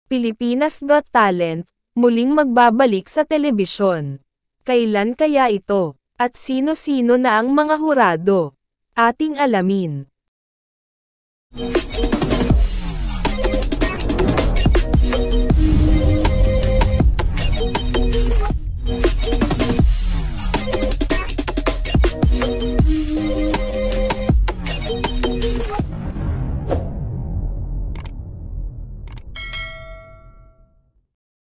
Pilipinas Got Talent, muling magbabalik sa telebisyon. Kailan kaya ito? At sino-sino na ang mga hurado? Ating alamin.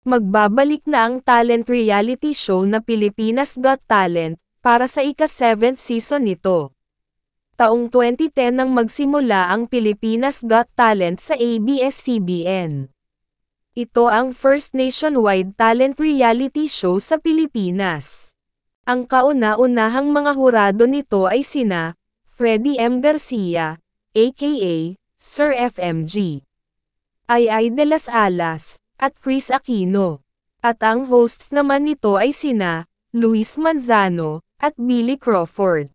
Magbabalik na ang talent reality show na Pilipinas Got Talent, para sa ika-7th season nito. Taong 2010 nang magsimula ang Pilipinas Got Talent sa ABS-CBN. Ito ang first nationwide talent reality show sa Pilipinas. Ang kauna-unahang mga hurado nito ay sina Freddy M. Garcia, aka Sir FMG, Ay de las Alas, at Chris Aquino. At ang hosts naman nito ay sina Luis Manzano at Billy Crawford.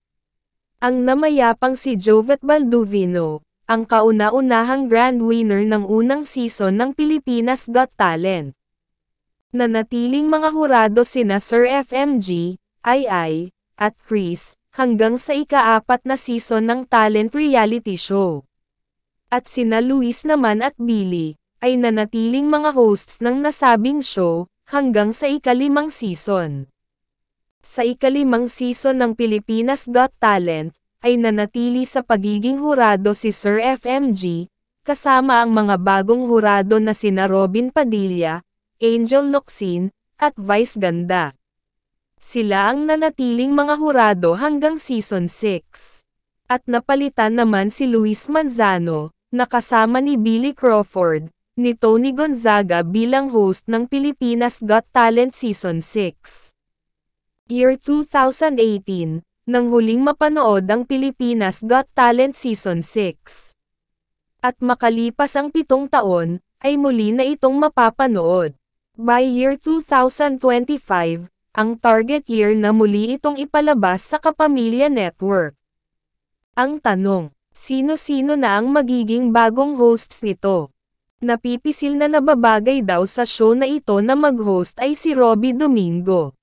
Ang namayapang si Jovet Baldovino, ang kauna-unahang grand winner ng unang season ng Pilipinas Got Talent. Nanatiling mga hurado sina Sir FMG, Ay, at Chris, hanggang sa ika-4 na season ng talent reality show. At sina Luis naman at Billy, ay nanatiling mga hosts ng nasabing show, hanggang sa ika-5 season. Sa ika-5 season ng Pilipinas Got Talent, ay nanatili sa pagiging hurado si Sir FMG, kasama ang mga bagong hurado na sina Robin Padilla, Angel Locsin, at Vice Ganda. Sila ang nanatiling mga hurado hanggang season 6. At napalitan naman si Luis Manzano, na kasama ni Billy Crawford, ni Tony Gonzaga bilang host ng Pilipinas Got Talent Season 6. Year 2018, nang huling mapanood ang Pilipinas Got Talent Season 6. At makalipas ang 7 taon, ay muli na itong mapapanood. By year 2025, ang target year na muli itong ipalabas sa Kapamilya Network. Ang tanong, sino-sino na ang magiging bagong hosts nito? Napipisil na nababagay daw sa show na ito na mag-host ay si Robby Domingo.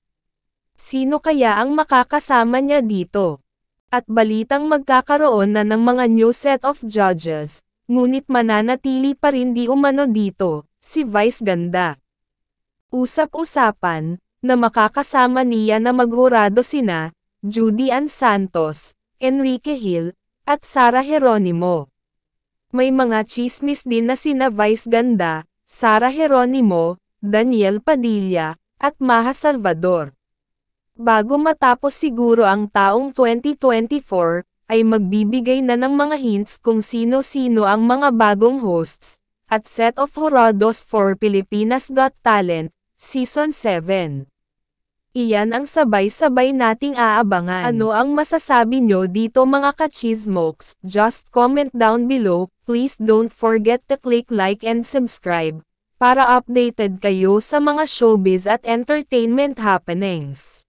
Sino kaya ang makakasama niya dito? At balitang magkakaroon na ng mga new set of judges, ngunit mananatili pa rin di umano dito, si Vice Ganda. Usap-usapan, na makakasama niya na maghurado sina Judy Ann Santos, Enrique Hill, at Sara Geronimo. May mga chismis din na sina Vice Ganda, Sara Geronimo, Daniel Padilla, at Maha Salvador. Bago matapos siguro ang taong 2024, ay magbibigay na ng mga hints kung sino-sino ang mga bagong hosts, at set of hurados for Pilipinas Got Talent, Season 7. Iyan ang sabay-sabay nating aabangan. Ano ang masasabi nyo dito mga ka-chismokes? Just comment down below. Please don't forget to click like and subscribe, para updated kayo sa mga showbiz at entertainment happenings.